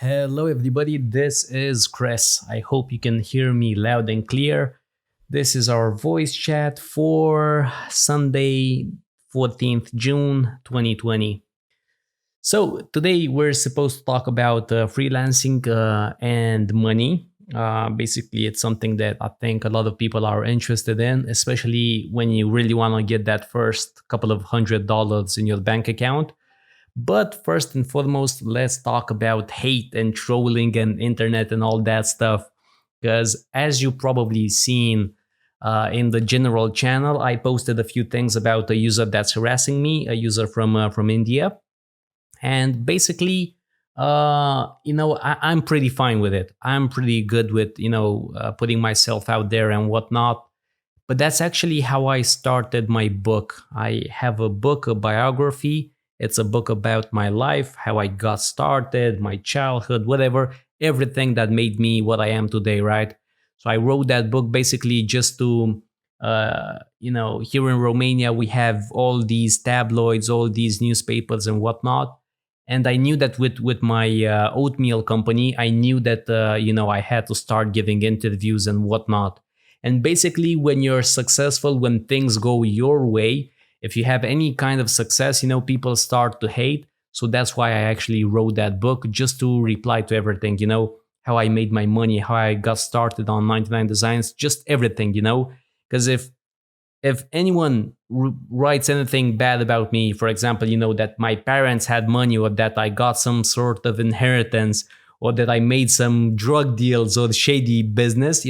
Hello, everybody. This is Chris. I hope you can hear me loud and clear. This is our voice chat for Sunday, 14th June 2020. So, today we're supposed to talk about freelancing and money. Basically, it's something that I think a lot of people are interested in, especially when you really want to get that first couple of $100 in your bank account. But first and foremost, let's talk about hate and trolling and internet and all that stuff. Because as you probably seen in the general channel, I posted a few things about a user that's harassing me, a user from India, and basically, I'm pretty fine with it. I'm pretty good with putting myself out there and whatnot. But that's actually how I started my book. I have a book, a biography. It's a book about my life, how I got started, my childhood, whatever, everything that made me what I am today, right? So I wrote that book basically just to, here in Romania, we have all these tabloids, all these newspapers and whatnot. And I knew that with my oatmeal company, I knew that, I had to start giving interviews and whatnot. And basically, when you're successful, when things go your way, if you have any kind of success, people start to hate. So that's why I actually wrote that book, just to reply to everything, how I made my money, how I got started on 99 Designs, just everything, Because if anyone writes anything bad about me, for example, that my parents had money or that I got some sort of inheritance or that I made some drug deals or shady business,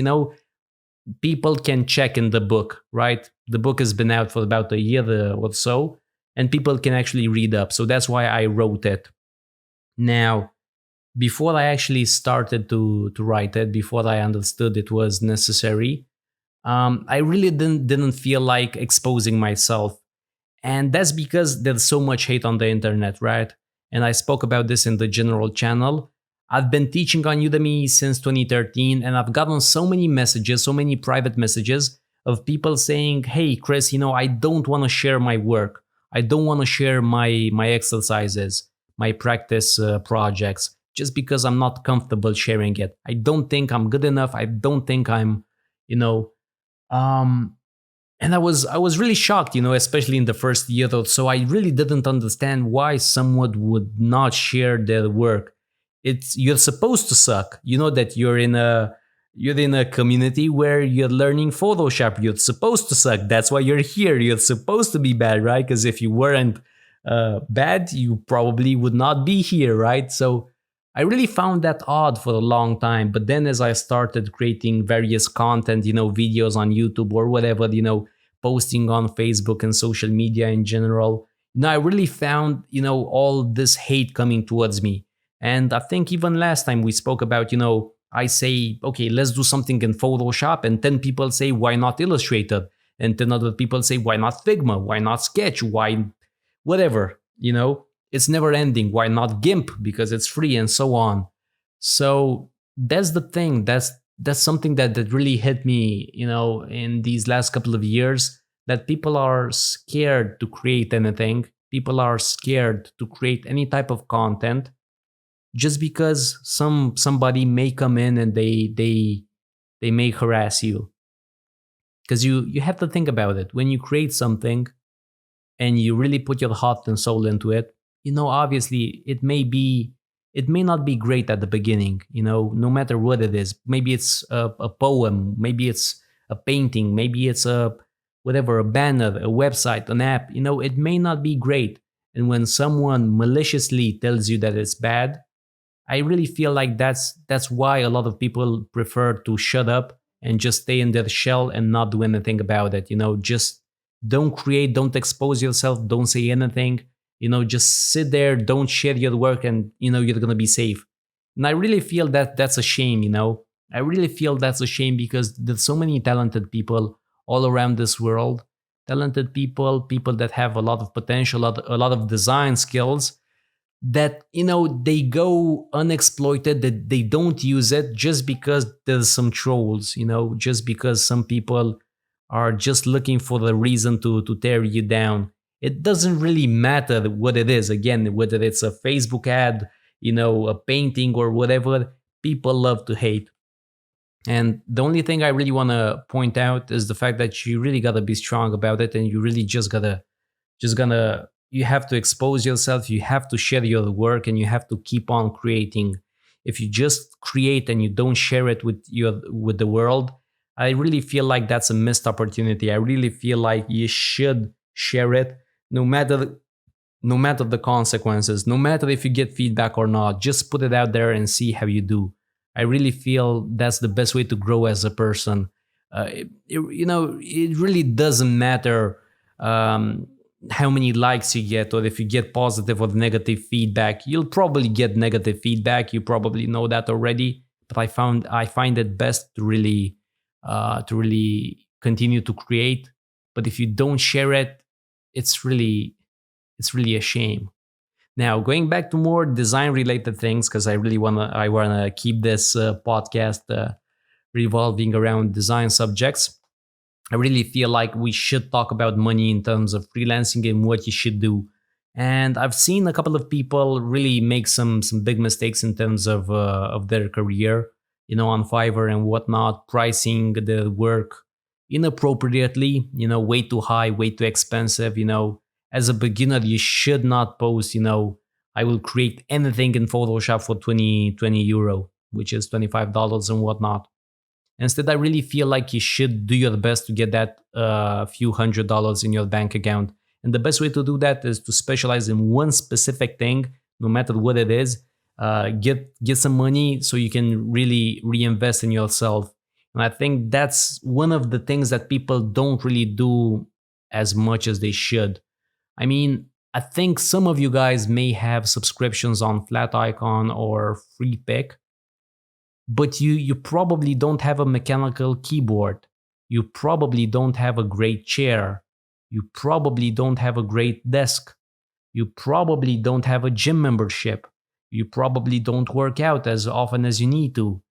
people can check in the book, right? The book has been out for about a year or so, and people can actually read up. So that's why I wrote it. Now, before I actually started to write it, before I understood it was necessary, I really didn't feel like exposing myself. And that's because there's so much hate on the internet, right? And I spoke about this in the general channel. I've been teaching on Udemy since 2013, and I've gotten so many messages, so many private messages of people saying, "Hey, Chris, I don't want to share my work. I don't want to share my exercises, my practice projects, just because I'm not comfortable sharing it. I don't think I'm good enough. I don't think I'm, you know." Um, and I was really shocked, especially in the first year or so. I really didn't understand why someone would not share their work. It's You're supposed to suck. You know that you're in a community where you're learning Photoshop. You're supposed to suck. That's why you're here. You're supposed to be bad, right? Because if you weren't bad, you probably would not be here, right? So I really found that odd for a long time. But then as I started creating various content, videos on YouTube or whatever, posting on Facebook and social media in general, I really found, all this hate coming towards me. And I think even last time we spoke about, I say, okay, let's do something in Photoshop. And 10 people say, why not Illustrator? And 10 other people say, why not Figma? Why not Sketch? Why whatever, It's never ending. Why not GIMP? Because it's free and so on. So that's the thing. That's something that really hit me, in these last couple of years, that people are scared to create anything. People are scared to create any type of content just because somebody may come in and they may harass you. Because you have to think about it. When you create something and you really put your heart and soul into it, obviously it may not be great at the beginning, no matter what it is. Maybe it's a poem, maybe it's a painting, maybe it's a whatever, a banner, a website, an app, it may not be great. And when someone maliciously tells you that it's bad, I really feel like that's why a lot of people prefer to shut up and just stay in their shell and not do anything about it. Just don't create, don't expose yourself, don't say anything. Just sit there, don't share your work, and you're gonna be safe. And I really feel that that's a shame. I really feel that's a shame because there's so many talented people all around this world. Talented people that have a lot of potential, a lot of design skills that they go unexploited, that they don't use it just because there's some trolls, just because some people are just looking for the reason to tear you down. It doesn't really matter what it is, again, whether it's a Facebook ad, a painting or whatever, people love to hate. And the only thing I really want to point out is the fact that you really got to be strong about it, and you really you have to expose yourself, you have to share your work, and you have to keep on creating. If you just create and you don't share it with the world, I really feel like that's a missed opportunity. I really feel like you should share it, no matter the consequences, no matter if you get feedback or not. Just put it out there and see how you do. I really feel that's the best way to grow as a person. It really doesn't matter how many likes you get, or if you get positive or negative feedback. You'll probably get negative feedback. You probably know that already. But I find it best to really continue to create. But if you don't share it, it's really a shame. Now, going back to more design related things, because I wanna keep this podcast revolving around design subjects. I really feel like we should talk about money in terms of freelancing and what you should do. And I've seen a couple of people really make some big mistakes in terms of their career, on Fiverr and whatnot, pricing the work inappropriately, way too high, way too expensive. As a beginner, you should not post, I will create anything in Photoshop for 20 euro, which is $25 and whatnot. Instead, I really feel like you should do your best to get that few $100s in your bank account. And the best way to do that is to specialize in one specific thing, no matter what it is. Get some money so you can really reinvest in yourself. And I think that's one of the things that people don't really do as much as they should. I mean, I think some of you guys may have subscriptions on Flat Icon or Free Pick, but you probably don't have a mechanical keyboard. You probably don't have a great chair. You probably don't have a great desk. You probably don't have a gym membership. You probably don't work out as often as you need to.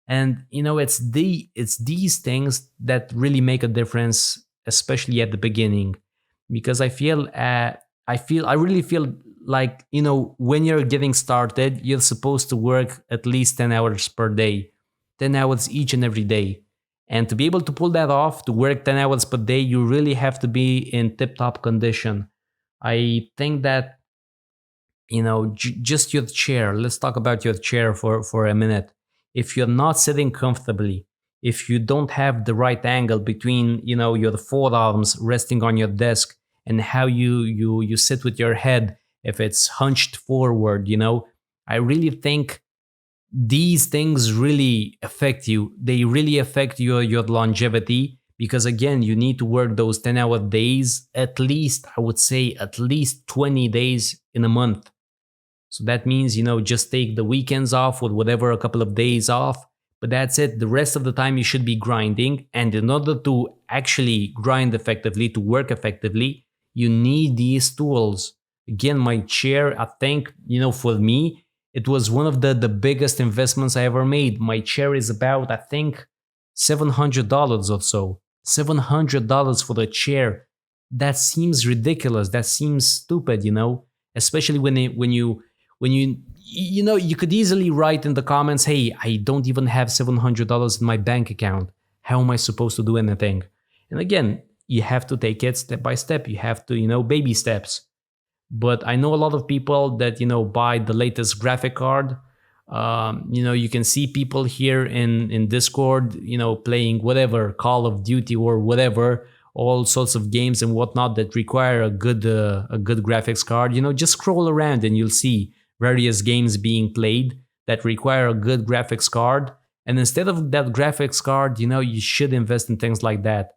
And it's these things that really make a difference, especially at the beginning, because I really feel like, when you're getting started, you're supposed to work at least 10 hours per day, 10 hours each and every day. And to be able to pull that off, to work 10 hours per day, you really have to be in tip-top condition. I think that, just your chair, let's talk about your chair for a minute. If you're not sitting comfortably, if you don't have the right angle between, your forearms resting on your desk, and how you sit with your head, if it's hunched forward, I really think these things really affect you. They really affect your longevity, because again, you need to work those 10-hour days, at least, I would say at least 20 days in a month. So that means, just take the weekends off, or whatever, a couple of days off, but that's it. The rest of the time you should be grinding. And in order to actually grind effectively, to work effectively, you need these tools. Again, my chair, I think, for me, it was one of the biggest investments I ever made. My chair is about, I think, $700 or so. $700 for the chair. That seems ridiculous. That seems stupid, especially when you could easily write in the comments, hey, I don't even have $700 in my bank account. How am I supposed to do anything? And again, you have to take it step by step. You have to, baby steps. But I know a lot of people that, buy the latest graphic card. You can see people here in Discord, playing whatever, Call of Duty or whatever, all sorts of games and whatnot that require a good graphics card. Just scroll around and you'll see various games being played that require a good graphics card. And instead of that graphics card, you should invest in things like that.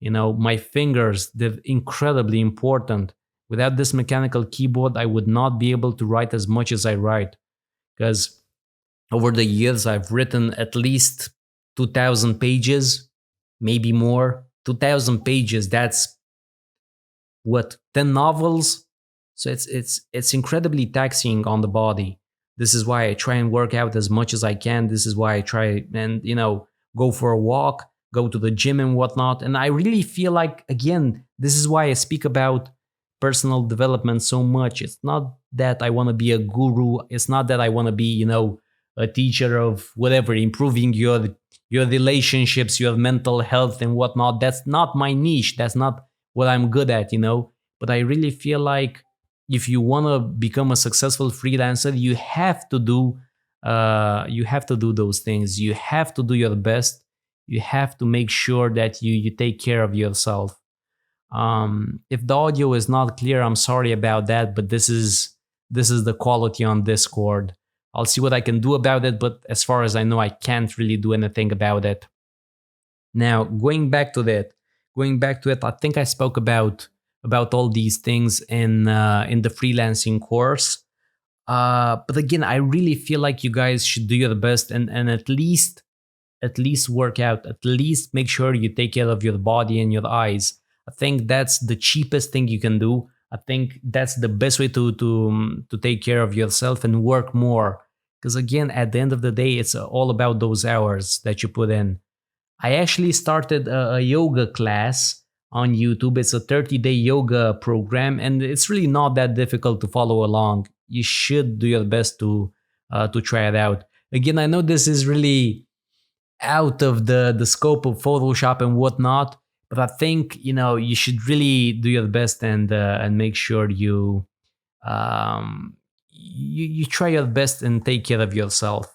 My fingers, they're incredibly important. Without this mechanical keyboard, I would not be able to write as much as I write. Because over the years, I've written at least 2,000 pages, maybe more. 2,000 pages, that's what, 10 novels? So it's incredibly taxing on the body. This is why I try and work out as much as I can. This is why I try and, go for a walk, go to the gym and whatnot. And I really feel like, again, this is why I speak about personal development so much. It's not that I want to be a guru. It's not that I want to be, a teacher of whatever, improving your relationships, your mental health and whatnot. That's not my niche. That's not what I'm good at. But I really feel like if you want to become a successful freelancer, you have to do those things. You have to do your best. You have to make sure that you take care of yourself. If the audio is not clear, I'm sorry about that, but this is the quality on Discord. I'll see what I can do about it, but as far as I know, I can't really do anything about it. Now, going back to it, I think I spoke about all these things in the freelancing course. But again, I really feel like you guys should do your best and at least work out. At least make sure you take care of your body and your eyes. I think that's the cheapest thing you can do. I think that's the best way to take care of yourself and work more. Because again, at the end of the day, it's all about those hours that you put in. I actually started a yoga class on YouTube. It's a 30-day yoga program, and it's really not that difficult to follow along. You should do your best to try it out. Again, I know this is really out of the scope of Photoshop and whatnot, but I think you should really do your best and make sure you try your best and take care of yourself.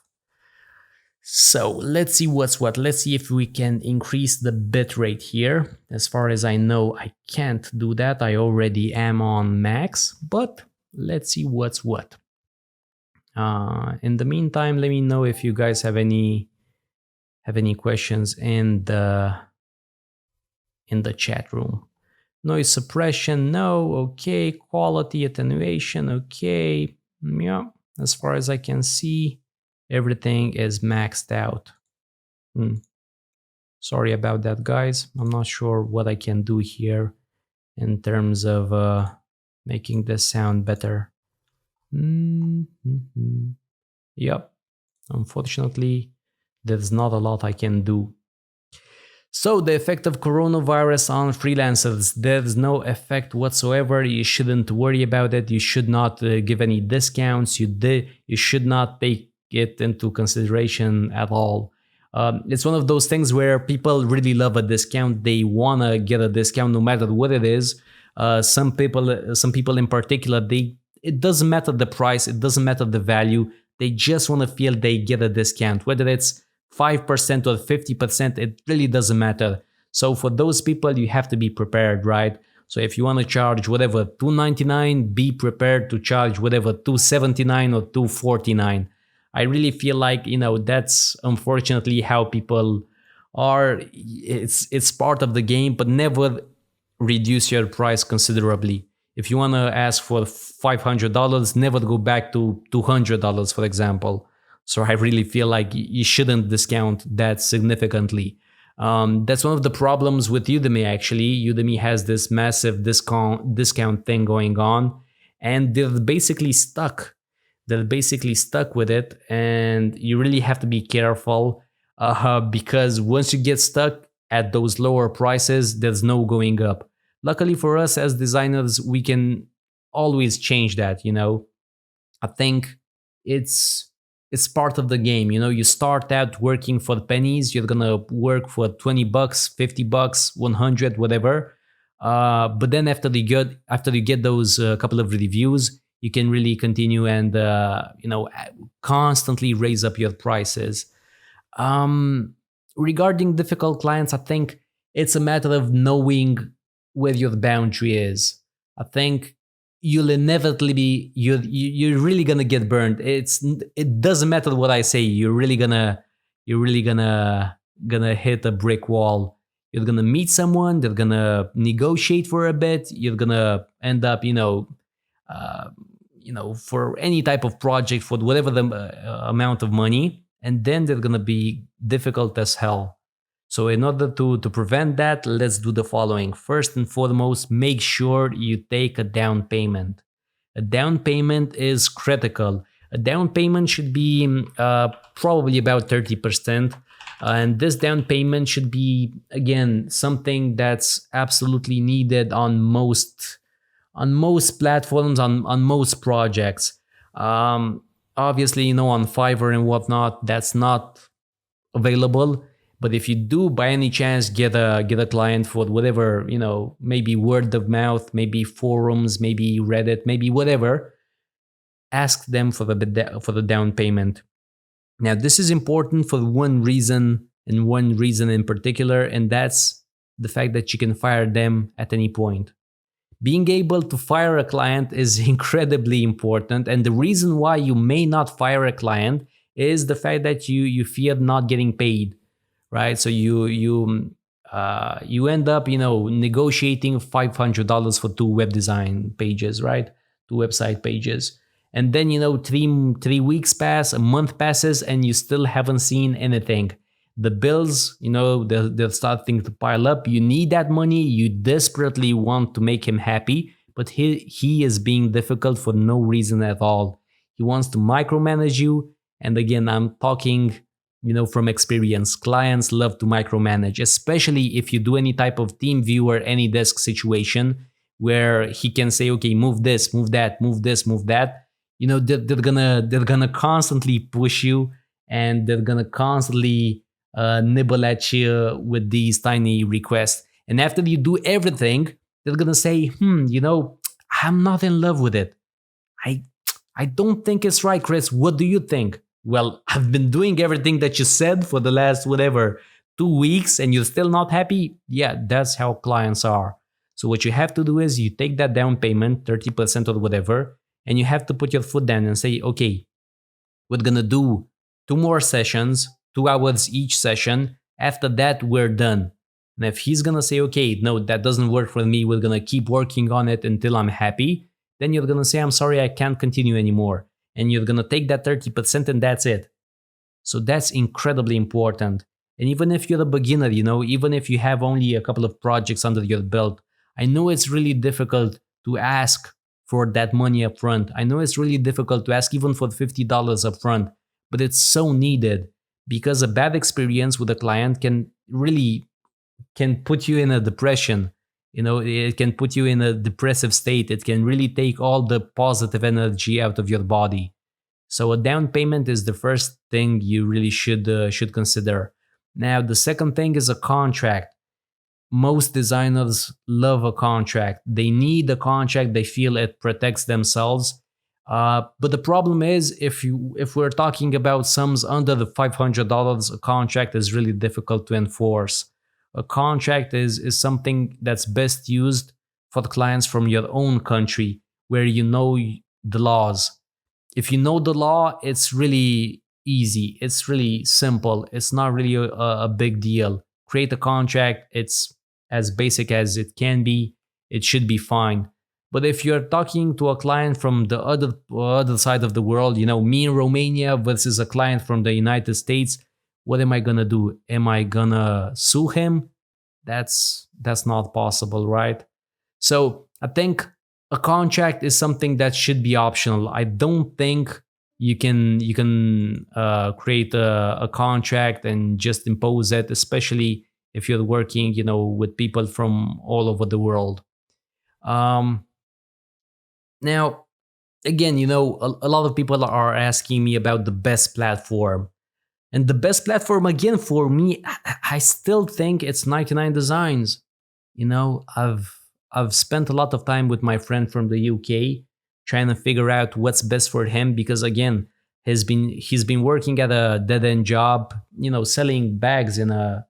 So let's see what's what. Let's see if we can increase the bit rate here. As far as I know, I can't do that. I already am on max, but let's see what's what. In the meantime, let me know if you guys have any questions in the chat room. Noise suppression, no. Okay. Quality attenuation, okay. Yeah. As far as I can see, everything is maxed out. Sorry about that, guys. I'm not sure what I can do here in terms of making this sound better. Yep. Unfortunately, there's not a lot I can do. So the effect of coronavirus on freelancers, there's no effect whatsoever. You shouldn't worry about it. You should not give any discounts. You should not take it into consideration at all. It's one of those things where people really love a discount. They want to get a discount no matter what it is. Some people in particular, it doesn't matter the price. It doesn't matter the value. They just want to feel they get a discount, whether it's 5% or 50%, it really doesn't matter. So for those people, you have to be prepared, right? So if you want to charge whatever $2.99, be prepared to charge whatever $2.79 or $2.49. I really feel like that's unfortunately how people are. It's part of the game, but never reduce your price considerably. If you want to ask for $500, never go back to $200, for example. So I really feel like you shouldn't discount that significantly. That's one of the problems with Udemy, actually. Udemy has this massive discount thing going on, and they're basically stuck. They're basically stuck with it, and you really have to be careful because once you get stuck at those lower prices, there's no going up. Luckily for us as designers, we can always change that, I think it's part of the game. You start out working for pennies. You're gonna work for $20, $50, 100, whatever. But then after you get those couple of reviews, you can really continue and constantly raise up your prices. Regarding difficult clients, I think it's a matter of knowing where your boundary is. I think you'll inevitably be you're really gonna get burned. It doesn't matter what I say. You're really gonna hit a brick wall. You're gonna meet someone. They're gonna negotiate for a bit. You're gonna end up for any type of project for whatever the amount of money, and then they're gonna be difficult as hell. So in order to prevent that, let's do the following. First and foremost, make sure you take a down payment. A down payment is critical. A down payment should be probably about 30%. And this down payment should be, again, something that's absolutely needed on most on most platforms, on most projects. Um, Obviously, on Fiverr and whatnot, that's not available. But if you do by any chance get a client for whatever, maybe word of mouth, maybe forums, maybe Reddit, maybe whatever, ask them for the down payment. Now, this is important for one reason, and one reason in particular, and that's the fact that you can fire them at any point. Being able to fire a client is incredibly important, and the reason why you may not fire a client is the fact that you fear not getting paid, right? So you end up negotiating $500 for two web design pages, right? Two website pages, and then 3 weeks pass, a month passes, and you still haven't seen anything. The bills, they're starting to pile up. You need that money. You desperately want to make him happy, but he is being difficult for no reason at all. He wants to micromanage you. And again, I'm talking, from experience. Clients love to micromanage, especially if you do any type of team view or any desk situation where he can say, okay, move this, move that, move this, move that. They're gonna constantly push you, and they're gonna constantly nibble at you with these tiny requests. And after you do everything, they're gonna say, I'm not in love with it. I I don't think it's right, Chris. What do you think? Well, I've been doing everything that you said for the last whatever 2 weeks, and you're still not happy. Yeah, that's how clients are. So what you have to do is you take that down payment, 30% or whatever, and you have to put your foot down and say, okay, we're gonna do 2 more sessions, 2 hours each session. After that, we're done. And if he's gonna say, okay, no, that doesn't work for me, we're gonna keep working on it until I'm happy, then you're gonna say, I'm sorry, I can't continue anymore. And you're gonna take that 30% and that's it. So that's incredibly important. And even if you're a beginner, even if you have only a couple of projects under your belt, I know it's really difficult to ask for that money up front. I know it's really difficult to ask even for $50 up front, but it's so needed, because a bad experience with a client can put you in a depression. It can put you in a depressive state. It can really take all the positive energy out of your body. So a down payment is the first thing you really should consider. Now, the second thing is a contract. Most designers love a contract. They need a contract. They feel it protects themselves. But the problem is, if we're talking about sums under the $500, a contract is really difficult to enforce. A contract is something that's best used for the clients from your own country, where you know the laws. If you know the law, it's really easy. It's really simple. It's not really a big deal. Create a contract. It's as basic as it can be. It should be fine. But if you're talking to a client from the other side of the world, me in Romania versus a client from the United States, what am I gonna do? Am I gonna sue him? That's not possible, right? So I think a contract is something that should be optional. I don't think you can create a contract and just impose it, especially if you're working, with people from all over the world. Now, again, a lot of people are asking me about the best platform. And the best platform, again, for me, I still think it's 99 Designs. I've spent a lot of time with my friend from the UK trying to figure out what's best for him, because again, he's been working at a dead-end job, selling bags in a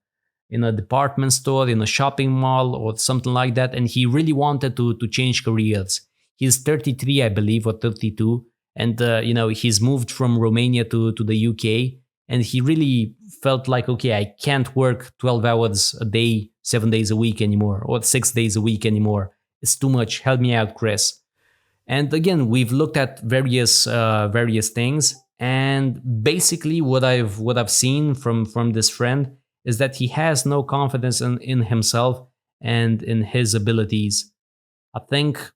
department store, in a shopping mall or something like that, and he really wanted to change careers. He's 33, I believe, or 32, and he's moved from Romania to the UK. And he really felt like, okay, I can't work 12 hours a day, 7 days a week anymore, or 6 days a week anymore. It's too much. Help me out, Chris. And again, we've looked at various things, and basically what I've seen from this friend is that he has no confidence in himself and in his abilities. I think,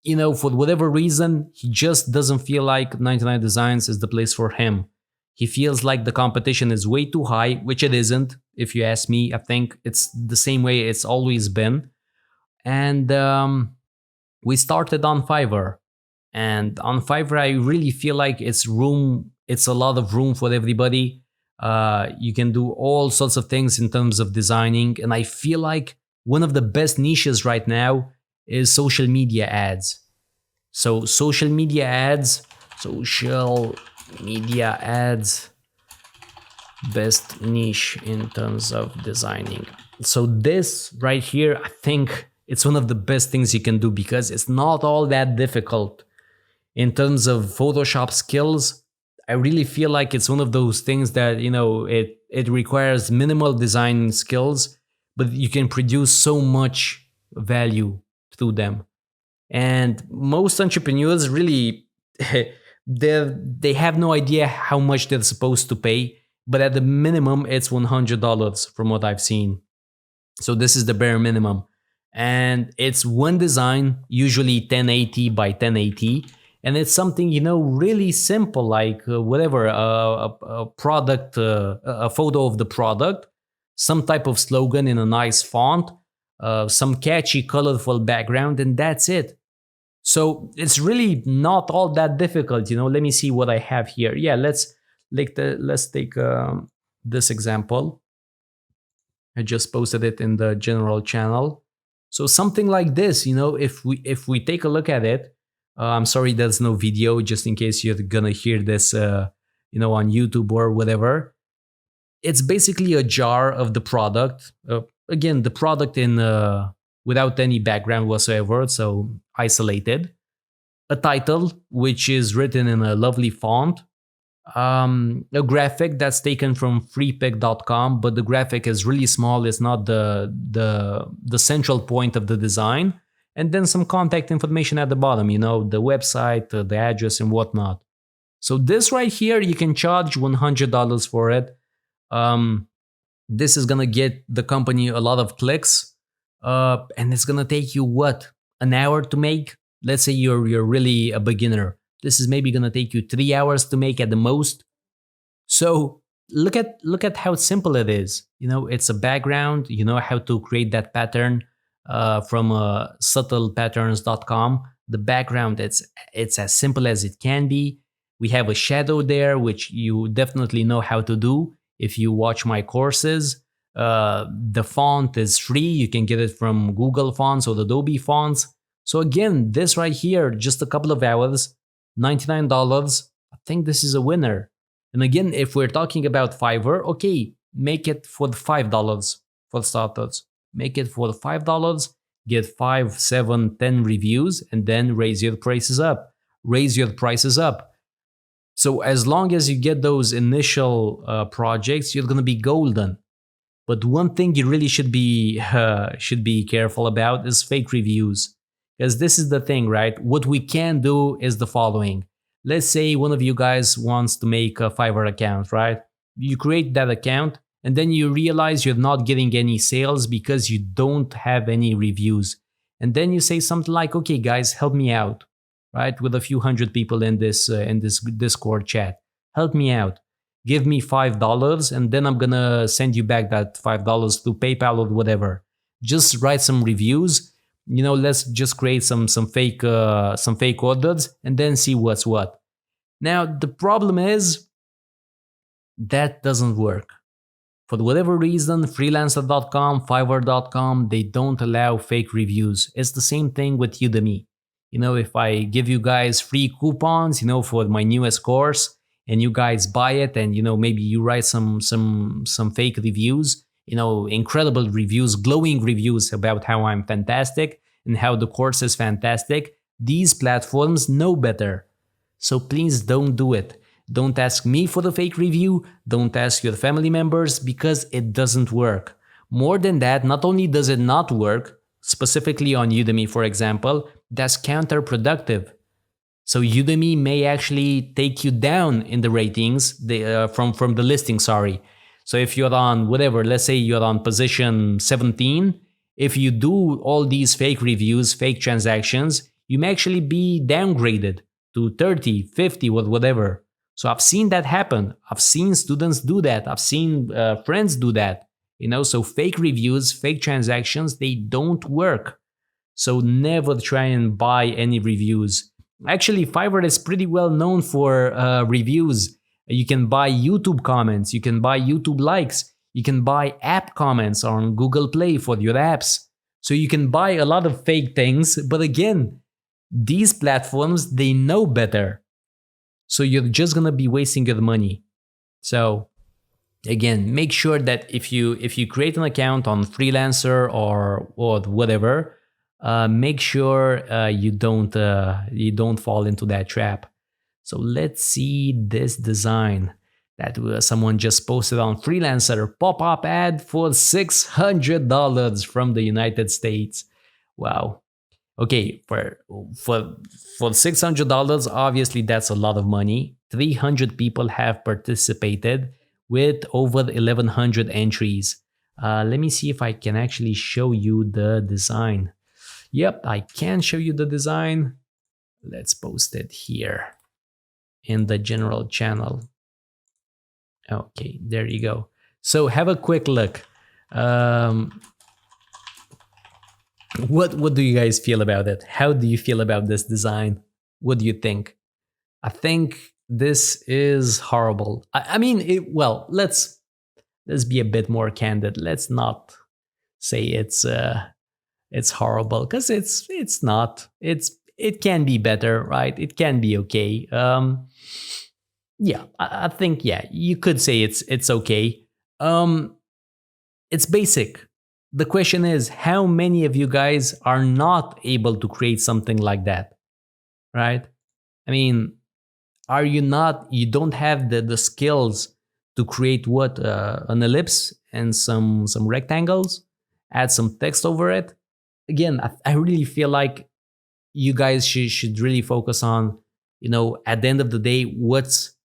for whatever reason, he just doesn't feel like 99 Designs is the place for him. He feels like the competition is way too high, which it isn't, if you ask me. I think it's the same way it's always been. And We started on Fiverr, and on Fiverr, I really feel like it's a lot of room for everybody. You can do all sorts of things in terms of designing, and I feel like one of the best niches right now is social media ads. So social media ads, best niche in terms of designing. So this right here, I think it's one of the best things you can do because it's not all that difficult. In terms of Photoshop skills, I really feel like it's one of those things that, it requires minimal design skills, but you can produce so much value through them. And most entrepreneurs really they have no idea how much they're supposed to pay, but at the minimum it's $100 from what I've seen. So this is the bare minimum, and it's one design, usually 1080 by 1080, and it's something really simple, like whatever, a product, a photo of the product, some type of slogan in a nice font, some catchy colorful background, and that's it. So it's really not all that difficult. Let me see what I have here. Yeah, let's take this example. I just posted it in the general channel. So something like this, if we take a look at it, I'm sorry there's no video, just in case you're gonna hear this, on YouTube or whatever. It's basically a jar of the product. Again, the product in without any background whatsoever, so isolated. A title, which is written in a lovely font. A graphic that's taken from freepik.com, but the graphic is really small. It's not the central point of the design. And then some contact information at the bottom, the website, the address, and whatnot. So this right here, you can charge $100 for it. This is gonna get the company a lot of clicks, and it's gonna take you an hour to make. Let's say you're really a beginner. This is maybe gonna take you 3 hours to make at the most. So look at how simple it is. It's a background. You know how to create that pattern from subtlepatterns.com. The background, it's as simple as it can be. We have a shadow there, which you definitely know how to do if you watch my courses. The font is free. You can get it from Google Fonts or Adobe Fonts. So again, this right here, just a couple of hours, $99. I think this is a winner. And again, if we're talking about Fiverr, okay, make it for the $5 for starters. Make it for the $5, get 5, 7, 10 reviews, and then raise your prices up. So as long as you get those initial projects, you're gonna be golden. But one thing you really should be careful about is fake reviews. Because this is the thing, right? What we can do is the following. Let's say one of you guys wants to make a Fiverr account, right? You create that account and then you realize you're not getting any sales because you don't have any reviews. And then you say something like, okay, guys, help me out, right? With a few hundred people in this Discord chat. Help me out. Give me $5 and then I'm gonna send you back that $5 through PayPal or whatever. Just write some reviews. Let's just create some fake orders and then see what's what. Now the problem is that doesn't work. For whatever reason, freelancer.com, fiverr.com, they don't allow fake reviews. It's the same thing with Udemy. If I give you guys free coupons, for my newest course, and you guys buy it, and maybe you write some fake reviews, incredible reviews, glowing reviews about how I'm fantastic and how the course is fantastic. These platforms know better. So please don't do it. Don't ask me for the fake review. Don't ask your family members because it doesn't work. More than that, not only does it not work, specifically on Udemy, for example, that's counterproductive. So Udemy may actually take you down in the ratings from the listing, sorry. So if you're on whatever, let's say you're on position 17, if you do all these fake reviews, fake transactions, you may actually be downgraded to 30, 50, or whatever. So I've seen that happen. I've seen students do that. I've seen friends do that. So fake reviews, fake transactions, they don't work. So never try and buy any reviews. Actually, Fiverr is pretty well known for reviews. You can buy YouTube comments, you can buy YouTube likes, you can buy app comments on Google Play for your apps. So you can buy a lot of fake things, but again, these platforms, they know better. So you're just gonna be wasting your money. So again, make sure that if you create an account on Freelancer or whatever, make sure you don't fall into that trap. So let's see this design that someone just posted on Freelancer. Pop-up ad for $600 from the United States. Wow. Okay, for $600, obviously that's a lot of money. 300 people have participated with over 1,100 entries. Let me see if I can actually show you the design. Yep, I can show you the design. Let's post it here in the general channel. Okay, there you go. So have a quick look. What do you guys feel about it? How do you feel about this design? What do you think? I think this is horrible. I mean, well, let's be a bit more candid. Let's not say it's horrible, because it's not. It can be better, right? It can be okay. Yeah, I think you could say it's okay. It's basic. The question is, how many of you guys are not able to create something like that, right? I mean, are you not? You don't have the skills to create what an ellipse and some rectangles, add some text over it. Again, I really feel like you guys should really focus on, at the end of the day, what's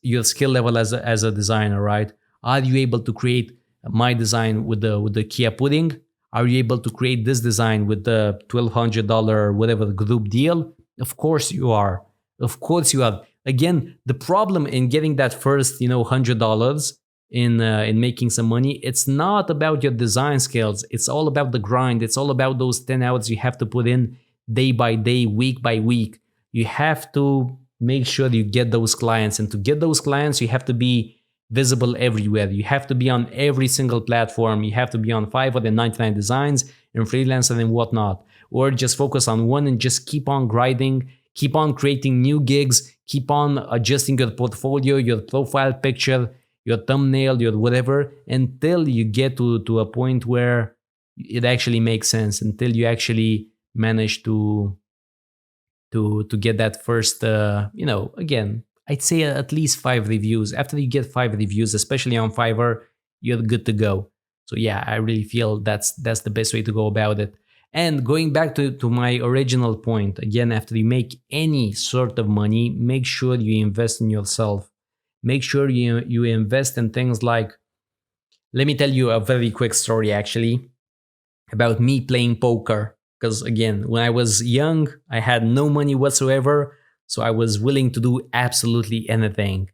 your skill level as a designer, right? Are you able to create my design with the Kia pudding? Are you able to create this design with the $1,200 whatever group deal? Of course you are. Of course you are. Again, the problem in getting that first, $100 in making some money, it's not about your design skills. It's all about the grind. It's all about those 10 hours you have to put in day by day, week by week. You have to make sure you get those clients, and to get those clients, you have to be visible everywhere. You have to be on every single platform. You have to be on Fiverr and 99 Designs and Freelancer and whatnot, or just focus on one and just keep on grinding, keep on creating new gigs, keep on adjusting your portfolio, your profile picture, your thumbnail, your whatever, until you get to a point where it actually makes sense, until you actually manage to get that first, again, I'd say at least 5 reviews. After you get 5 reviews, especially on Fiverr, you're good to go. So yeah, I really feel that's the best way to go about it. And going back to my original point, again, after you make any sort of money, make sure you invest in yourself. Make sure you invest in things like, let me tell you a very quick story actually about me playing poker. Because again, when I was young, I had no money whatsoever. So I was willing to do absolutely anything.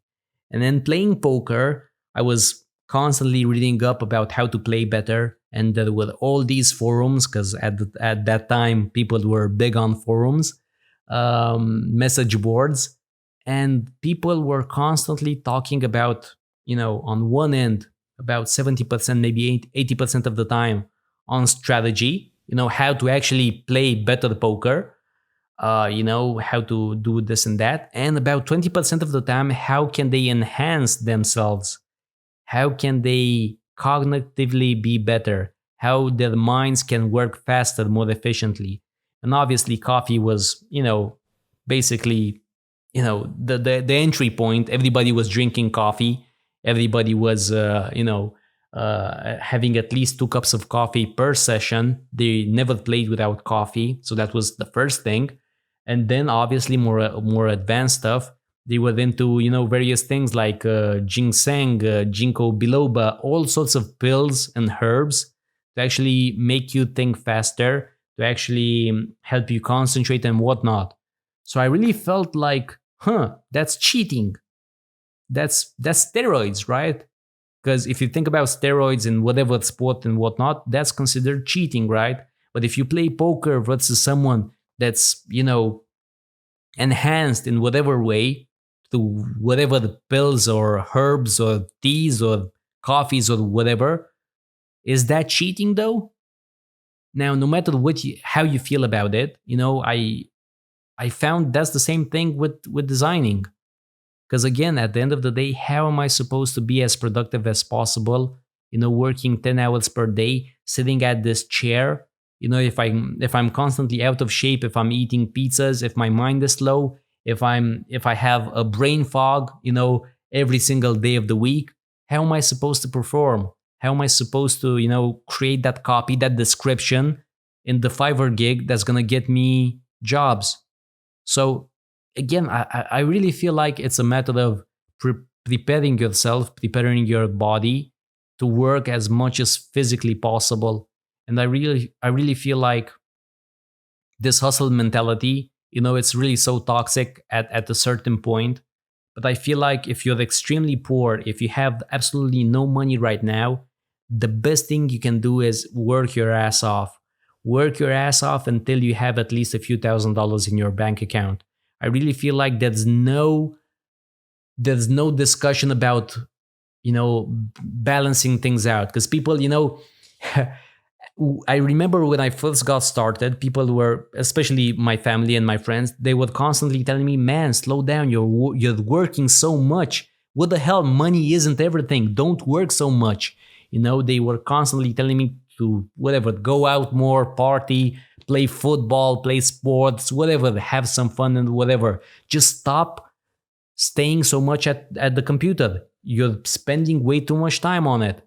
And then playing poker, I was constantly reading up about how to play better. And there were all these forums, because at that time, people were big on forums, message boards. And people were constantly talking about, on one end, about 70%, maybe 80% of the time on strategy, how to actually play better poker. How to do this and that. And about 20% of the time, how can they enhance themselves? How can they cognitively be better? How their minds can work faster, more efficiently? And obviously, coffee was, basically, the entry point. Everybody was drinking coffee. Everybody was, having at least 2 cups of coffee per session. They never played without coffee. So that was the first thing. And then obviously more advanced stuff. They were into, various things like ginseng, ginkgo biloba, all sorts of pills and herbs to actually make you think faster, to actually help you concentrate and whatnot. So I really felt like, that's cheating. That's steroids, right? Because if you think about steroids in whatever sport and whatnot, that's considered cheating, right? But if you play poker versus someone that's, enhanced in whatever way, to whatever the pills or herbs or teas or coffees or whatever, is that cheating though? Now, no matter how you feel about it, I found that's the same thing with designing. Because again, at the end of the day, how am I supposed to be as productive as possible? Working 10 hours per day, sitting at this chair. If I'm constantly out of shape, if I'm eating pizzas, if my mind is slow, if I have a brain fog, every single day of the week, how am I supposed to perform? How am I supposed to, create that copy, that description in the Fiverr gig that's gonna get me jobs? So again, I really feel like it's a method of preparing yourself, preparing your body to work as much as physically possible. And I really feel like this hustle mentality, it's really so toxic at a certain point. But I feel like if you're extremely poor, if you have absolutely no money right now, the best thing you can do is work your ass off. Work your ass off until you have at least a few $1,000s in your bank account. I really feel like there's no discussion about balancing things out, because people, I remember when I first got started, people were, especially my family and my friends, they were constantly telling me, "Man, slow down. You're working so much. What the hell? Money isn't everything. Don't work so much." They were constantly telling me to whatever, go out more, party, play football, play sports, whatever, have some fun and whatever. Just stop staying so much at the computer. You're spending way too much time on it.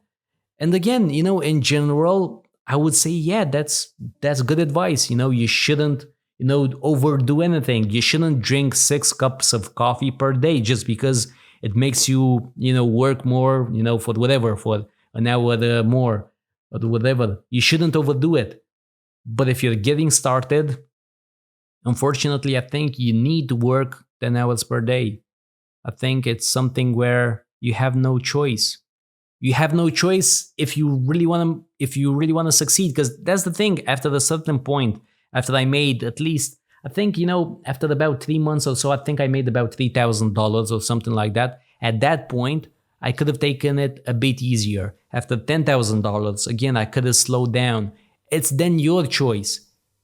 And again, in general, I would say, yeah, that's good advice. You shouldn't, overdo anything. You shouldn't drink 6 cups of coffee per day just because it makes you, work more, for whatever, for an hour more or whatever. You shouldn't overdo it. But if you're getting started, unfortunately, I think you need to work 10 hours per day. I think it's something where you have no choice. You have no choice if you really want to succeed, because that's the thing. After a certain point, after I made at least, I think, after about 3 months or so, I think I made about $3,000 or something like that. At that point, I could have taken it a bit easier. After $10,000, again, I could have slowed down. It's then your choice.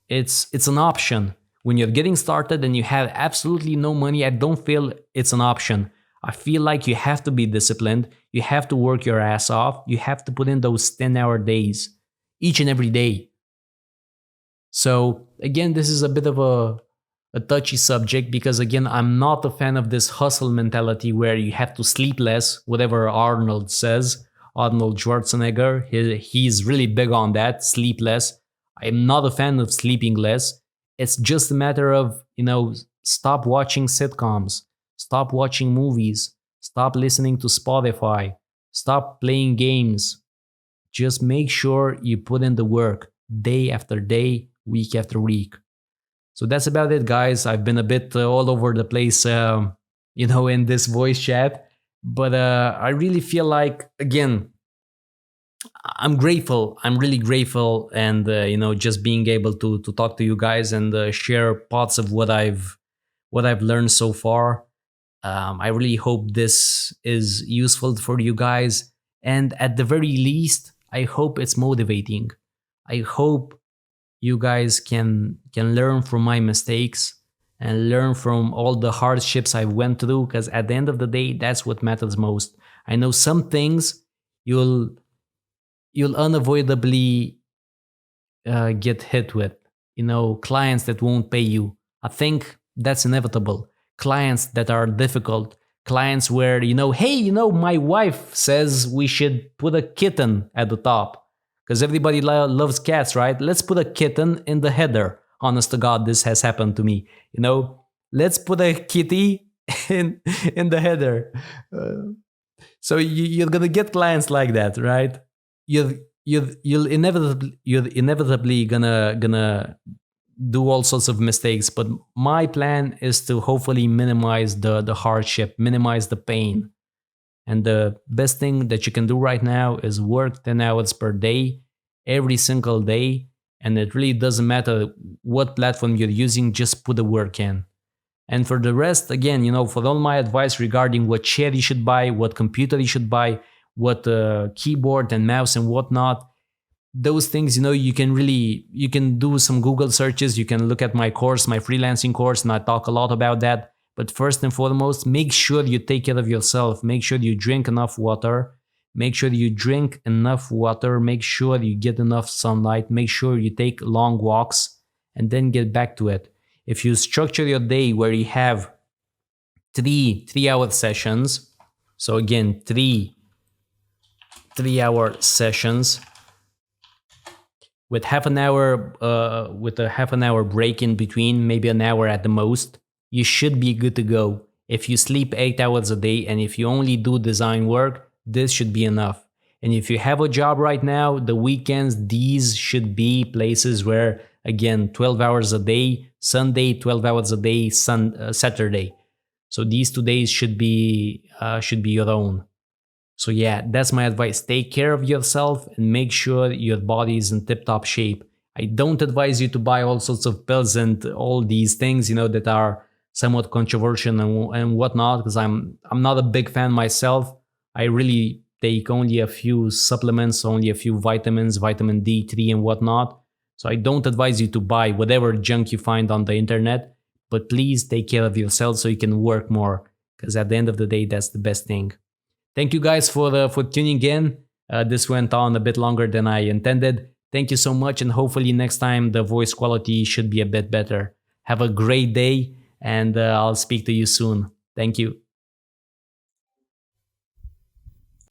It's an option. When you're getting started and you have absolutely no money, I don't feel it's an option. I feel like you have to be disciplined. You have to work your ass off. You have to put in those 10-hour days each and every day. So again, this is a bit of a touchy subject, because again, I'm not a fan of this hustle mentality where you have to sleep less, whatever Arnold says. Arnold Schwarzenegger, he's really big on that, sleep less. I'm not a fan of sleeping less. It's just a matter of, stop watching sitcoms, stop watching movies, stop listening to Spotify, stop playing games. Just make sure you put in the work day after day, week after week. So that's about it, guys. I've been a bit all over the place, in this voice chat. But I really feel like, again, I'm grateful. I'm really grateful, and just being able to talk to you guys and share parts of what I've learned so far. I really hope this is useful for you guys, and at the very least, I hope it's motivating. I hope you guys can learn from my mistakes and learn from all the hardships I went through, because at the end of the day, that's what matters most. I know some things you'll unavoidably get hit with, clients that won't pay you. I think that's inevitable. Clients that are difficult, clients where, hey, my wife says we should put a kitten at the top, because everybody loves cats, right? Let's put a kitten in the header. Honest to God, this has happened to me. Let's put a kitty in the header. So you're gonna get clients like that, right? You're inevitably gonna do all sorts of mistakes. But my plan is to hopefully minimize the hardship, minimize the pain. And the best thing that you can do right now is work 10 hours per day, every single day. And it really doesn't matter what platform you're using, just put the work in. And for the rest, again, for all my advice regarding what chair you should buy, what computer you should buy, what keyboard and mouse and whatnot, those things, you can do some Google searches. You can look at my course, my freelancing course, and I talk a lot about that. But first and foremost, make sure you take care of yourself. Make sure you drink enough water. Make sure you drink enough water. Make sure you get enough sunlight. Make sure you take long walks, and then get back to it. If you structure your day where you have three-hour sessions, so again, three-hour sessions with with a half an hour break in between, maybe an hour at the most, you should be good to go. If you sleep 8 hours a day and if you only do design work, this should be enough. And if you have a job right now, the weekends, these should be places where, again, 12 hours a day, Sunday, 12 hours a day, Saturday. So these 2 days should be your own. So yeah, that's my advice. Take care of yourself and make sure your body is in tip-top shape. I don't advise you to buy all sorts of pills and all these things, that are somewhat controversial and whatnot, because I'm not a big fan myself. I really take only a few supplements, only a few vitamins, vitamin D3 and whatnot. So I don't advise you to buy whatever junk you find on the internet, but please take care of yourself so you can work more, because at the end of the day, that's the best thing. Thank you guys for tuning in. This went on a bit longer than I intended. Thank you so much, and hopefully next time the voice quality should be a bit better. Have a great day, and I'll speak to you soon. Thank you.